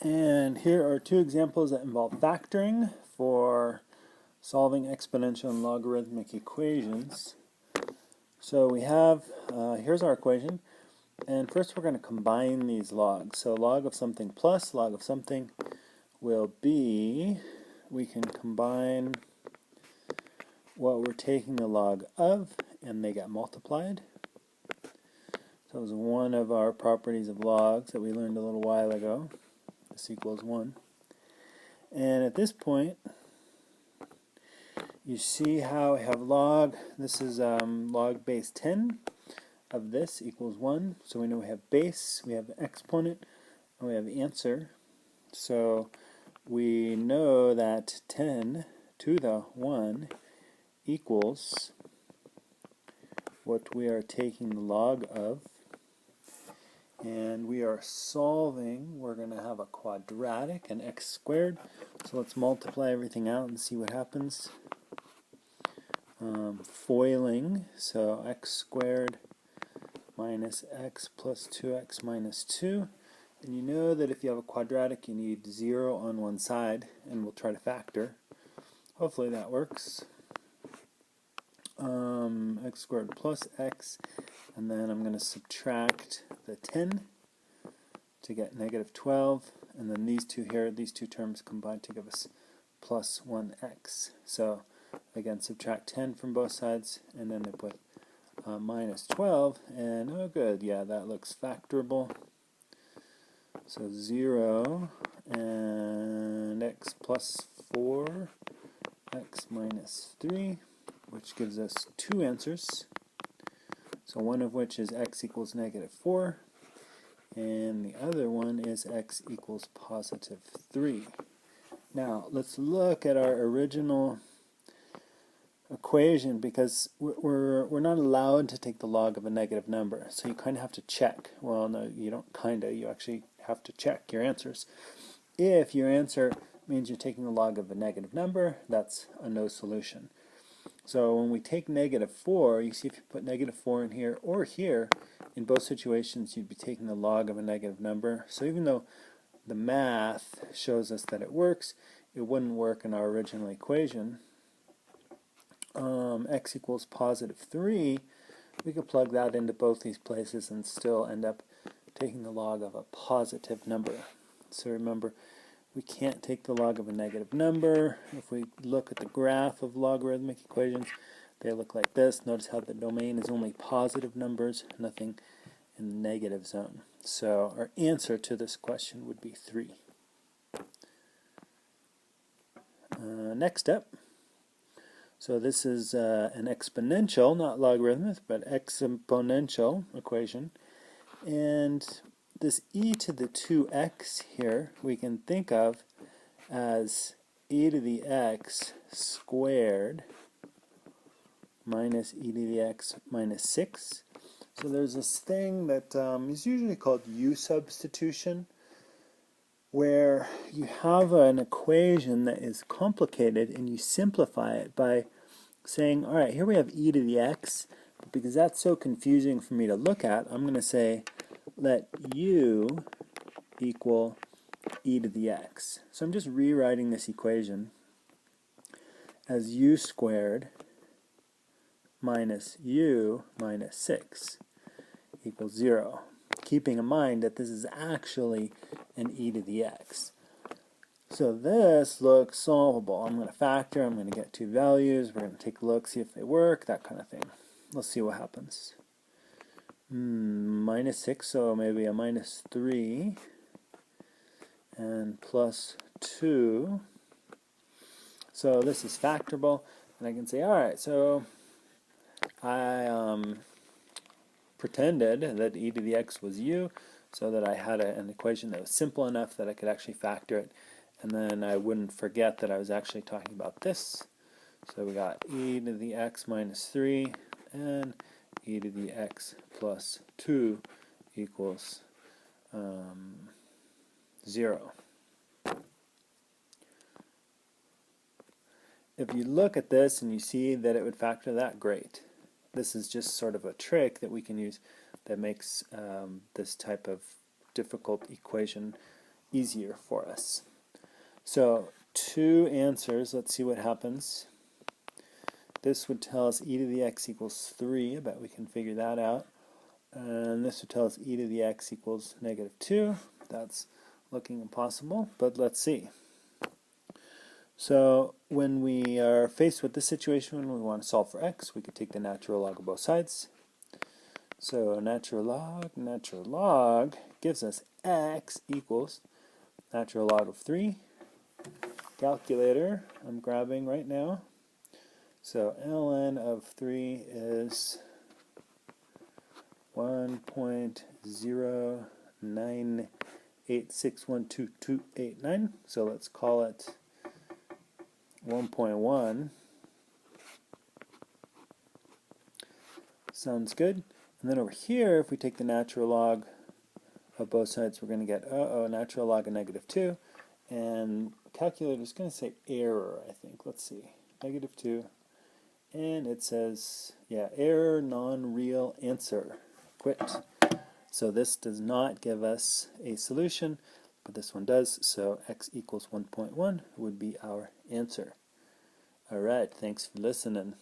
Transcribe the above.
And here are two examples that involve factoring for solving exponential and logarithmic equations. So we have, here's our equation, and first we're going to combine these logs. So log of something plus log of something will be, we can combine what we're taking the log of, and they get multiplied. So that was one of our properties of logs that we learned a little while ago. This equals 1. And at this point, you see how I have log, this is log base 10 of this equals 1. So we know we have base, we have exponent, and we have answer. So we know that 10 to the 1 equals what we are taking the log of. And we are solving, we're going to have a quadratic, an x squared. So let's multiply everything out and see what happens. Foiling, so x squared minus x plus 2x minus 2. And you know that if you have a quadratic, you need 0 on one side, and we'll try to factor. Hopefully that works. X squared plus x, and then I'm going to subtract the 10 to get negative 12, and then these two here, these two terms combine to give us plus 1x. So again, subtract 10 from both sides, and then I put minus 12, and oh good, yeah, that looks factorable. So 0 and x plus 4, x minus 3, which gives us two answers. So one of which is x equals negative 4, and the other one is x equals positive 3. Now let's look at our original equation, because we're not allowed to take the log of a negative number, so you kind of have to check. Well, no, you don't kind of, you actually have to check your answers. If your answer means you're taking the log of a negative number, that's a no solution. So when we take negative 4, you see if you put negative 4 in here or here, in both situations you'd be taking the log of a negative number. So even though the math shows us that it works, it wouldn't work in our original equation. X equals positive 3, we could plug that into both these places and still end up taking the log of a positive number. So remember, we can't take the log of a negative number. If we look at the graph of logarithmic equations, they look like this. Notice how the domain is only positive numbers, nothing in the negative zone. So our answer to this question would be 3. Next step. So this is an exponential, not logarithmic, but exponential equation. And this e to the 2x here we can think of as e to the x squared minus e to the x minus 6. So there's this thing that is usually called U substitution, where you have an equation that is complicated and you simplify it by saying, all right, here we have e to the x, but because that's so confusing for me to look at, I'm going to say let u equal e to the x. So I'm just rewriting this equation as u squared minus u minus 6 equals 0, keeping in mind that this is actually an e to the x. So this looks solvable. I'm going to factor, I'm going to get two values, we're going to take a look, see if they work, that kind of thing. Let's see what happens. Minus 6, so maybe a minus 3, and plus 2. So this is factorable, and I can say, alright, so I pretended that e to the x was u, so that I had an equation that was simple enough that I could actually factor it, and then I wouldn't forget that I was actually talking about this. So we got e to the x minus 3 and e to the x plus 2 equals 0. If you look at this and you see that it would factor that, great. This is just sort of a trick that we can use that makes this type of difficult equation easier for us. So 2 answers, let's see what happens. This would tell us e to the x equals 3, I bet we can figure that out. And this would tell us e to the x equals negative 2. That's looking impossible, but let's see. So when we are faced with this situation, when we want to solve for x, we could take the natural log of both sides. So natural log gives us x equals natural log of 3. Calculator, I'm grabbing right now. So ln of 3 is 1.09861229. So let's call it 1.1. Sounds good. And then over here, if we take the natural log of both sides, we're going to get natural log of negative 2. And calculator is going to say error, I think. Let's see. Negative 2. And it says, yeah, error, non-real answer. Quit. So this does not give us a solution, but this one does. So x equals 1.1 would be our answer. All right, thanks for listening.